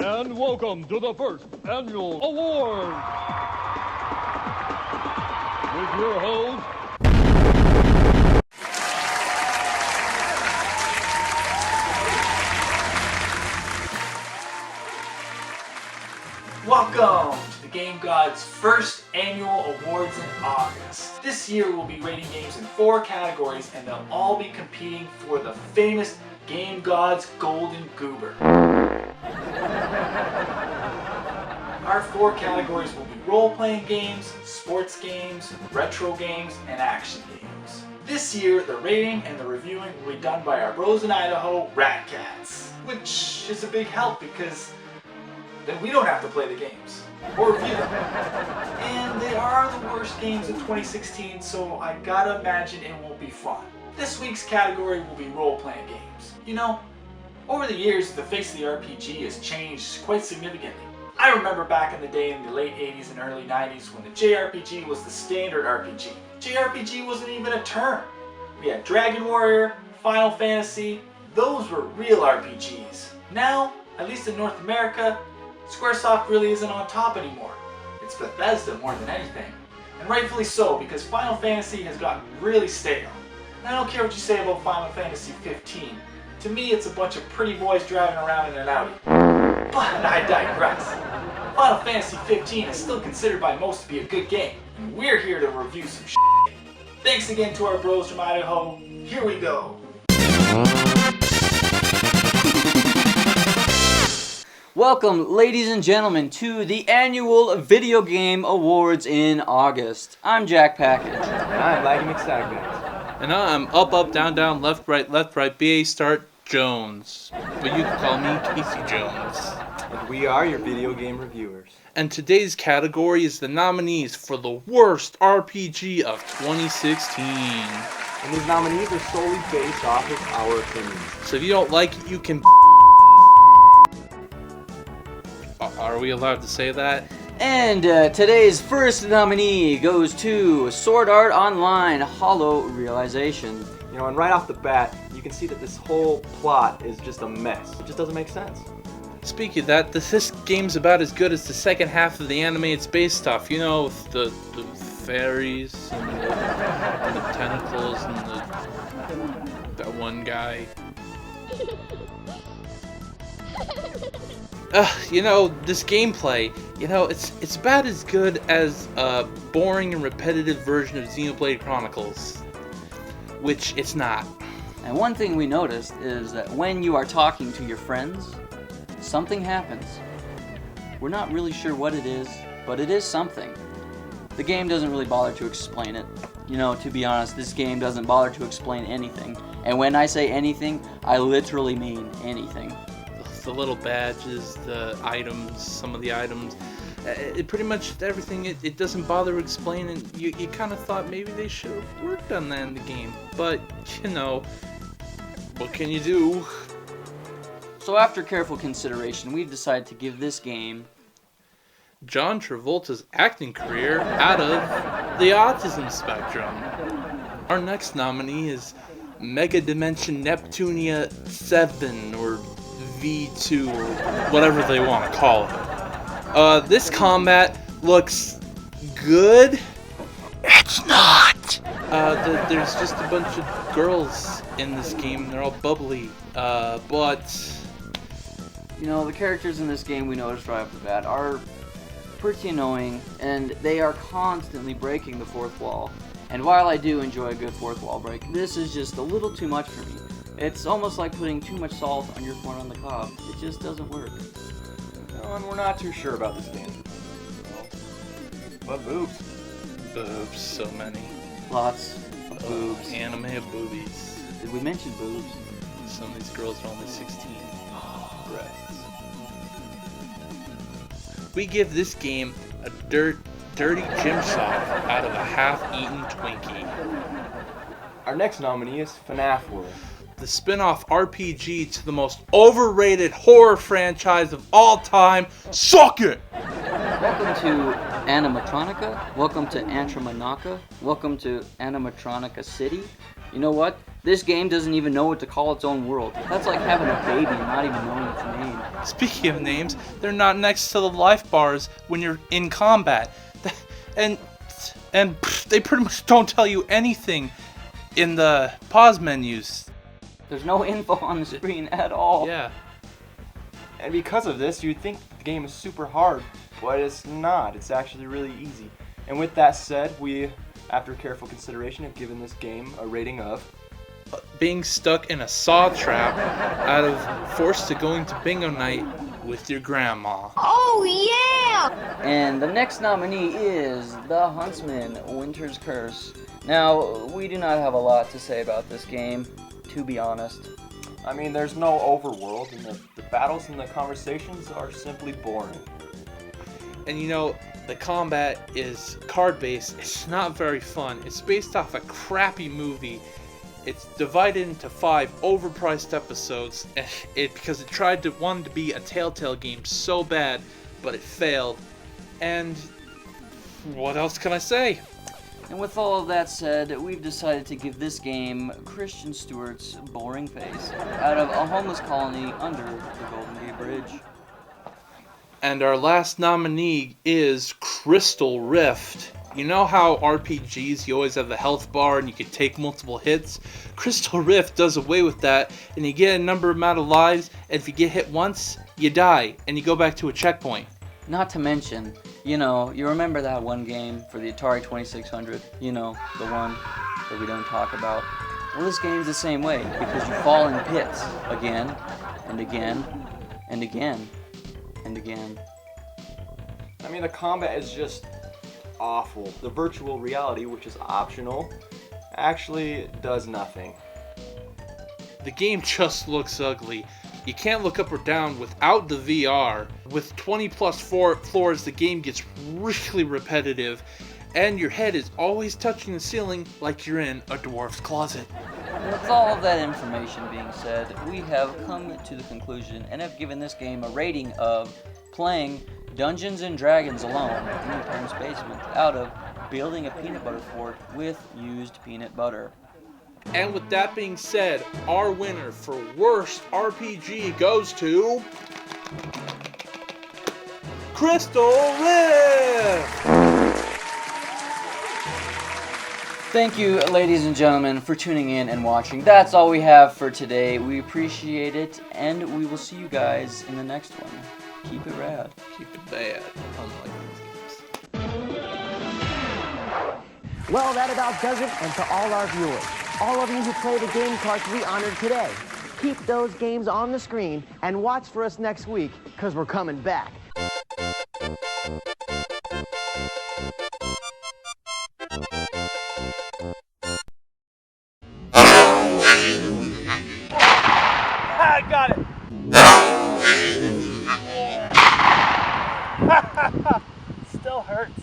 And welcome to the first annual award with your host, Welcome to the Game God's first annual awards in August. This year we'll be rating games in 4 categories and they'll all be competing for the famous Game God's Golden Goober. Our 4 categories will be role-playing games, sports games, retro games, and action games. This year, the rating and the reviewing will be done by our bros in Idaho, Rat Cats, which is a big help because then we don't have to play the games or review them. And they are the worst games of 2016, so I gotta imagine it won't be fun. This week's category will be role-playing games. You know, over the years, the face of the RPG has changed quite significantly. I remember back in the day in the late 80s and early 90s when the JRPG was the standard RPG. JRPG wasn't even a term. We had Dragon Warrior, Final Fantasy, those were real RPGs. Now, at least in North America, Squaresoft really isn't on top anymore. It's Bethesda more than anything. And rightfully so, because Final Fantasy has gotten really stale. And I don't care what you say about Final Fantasy 15. To me, it's a bunch of pretty boys driving around in an Audi. But I digress. Final Fantasy 15 is still considered by most to be a good game, and we're here to review some shit. Thanks again to our bros from Idaho. Here we go. Welcome, ladies and gentlemen, to the annual Video Game Awards in August. I'm Jack Package. I'm Laggy McStackbags. And I'm up, down, left, right, BA Start Jones. But you can call me Casey Jones. And we are your video game reviewers. And today's category is the nominees for the worst RPG of 2016. And these nominees are solely based off of our opinions. So if you don't like it, you can... Are we allowed to say that? And today's first nominee goes to Sword Art Online Hollow Realization. You know, and right off the bat, you can see that this whole plot is just a mess. It just doesn't make sense. Speaking of that, this game's about as good as the second half of the animated space stuff. You know, with the fairies and the tentacles and that one guy. You know, this gameplay, you know, it's about as good as a boring and repetitive version of Xenoblade Chronicles, which it's not. And one thing we noticed is that when you are talking to your friends, something happens. We're not really sure what it is, but it is something. The game doesn't really bother to explain it. You know, to be honest, this game doesn't bother to explain anything. And when I say anything, I literally mean anything. The little badges, the items, some of the items, it pretty much everything, it doesn't bother explaining. You kind of thought maybe they should have worked on that in the game, but, you know, what can you do? So after careful consideration, we've decided to give this game John Travolta's acting career out of the autism spectrum. Our next nominee is Mega Dimension Neptunia 7, or V2, or whatever they want to call it. This combat looks good. It's not! There's just a bunch of girls in this game. They're all bubbly. But... You know, the characters in this game we noticed right off the bat are pretty annoying, and they are constantly breaking the fourth wall. And while I do enjoy a good fourth wall break, this is just a little too much for me. It's almost like putting too much salt on your corn on the cob. It just doesn't work. No, and we're not too sure about this game. But boobs. Boobs, so many. Lots of boobs. Anime of boobies. Did we mention boobs? Some of these girls are only 16. Breasts. We give this game a dirty gym sock out of a half-eaten Twinkie. Our next nominee is FNAF World. The spin-off RPG to the most overrated horror franchise of all time. Suck it! Welcome to Animatronica. Welcome to Antramanaka. Welcome to Animatronica City. You know what? This game doesn't even know what to call its own world. That's like having a baby and not even knowing its name. Speaking of names, they're not next to the life bars when you're in combat. And they pretty much don't tell you anything in the pause menus. There's no info on the screen at all. Yeah. And because of this, you'd think the game is super hard, but it's not. It's actually really easy. And with that said, we, after careful consideration, have given this game a rating of Being stuck in a saw trap out of forced to going to bingo night with your grandma. Oh, yeah! And the next nominee is The Huntsman, Winter's Curse. Now, we do not have a lot to say about this game, to be honest. I mean, there's no overworld, and the battles and the conversations are simply boring. And you know, the combat is card-based. It's not very fun. It's based off a crappy movie. It's divided into 5 overpriced episodes, because it wanted to be a Telltale game so bad, but it failed. And what else can I say? And with all of that said, we've decided to give this game Christian Stewart's Boring Face out of a homeless colony under the Golden Gate Bridge. And our last nominee is Crystal Rift. You know how RPGs, you always have the health bar and you can take multiple hits? Crystal Rift does away with that, and you get a number amount of lives, and if you get hit once, you die, and you go back to a checkpoint. Not to mention, you remember that one game for the Atari 2600? The one that we don't talk about? Well, this game's the same way, because you fall in pits again, and again, and again, and again. I mean, the combat is just awful. The virtual reality, which is optional, actually does nothing. The game just looks ugly. You can't look up or down without the VR. With 20 plus floors, the game gets really repetitive, and your head is always touching the ceiling like you're in a dwarf's closet. With all of that information being said, we have come to the conclusion and have given this game a rating of playing Dungeons and Dragons alone in your parents' basement out of building a peanut butter fort with used peanut butter. And with that being said, our winner for worst RPG goes to Crystal Rift! Thank you, ladies and gentlemen, for tuning in and watching. That's all we have for today. We appreciate it, and we will see you guys in the next one. Keep it rad. Keep it bad, unlike these games. Well, that about does it, and to all our viewers, all of you who play the game cards we honored today, keep those games on the screen and watch for us next week, because we're coming back. I got it! Still hurts.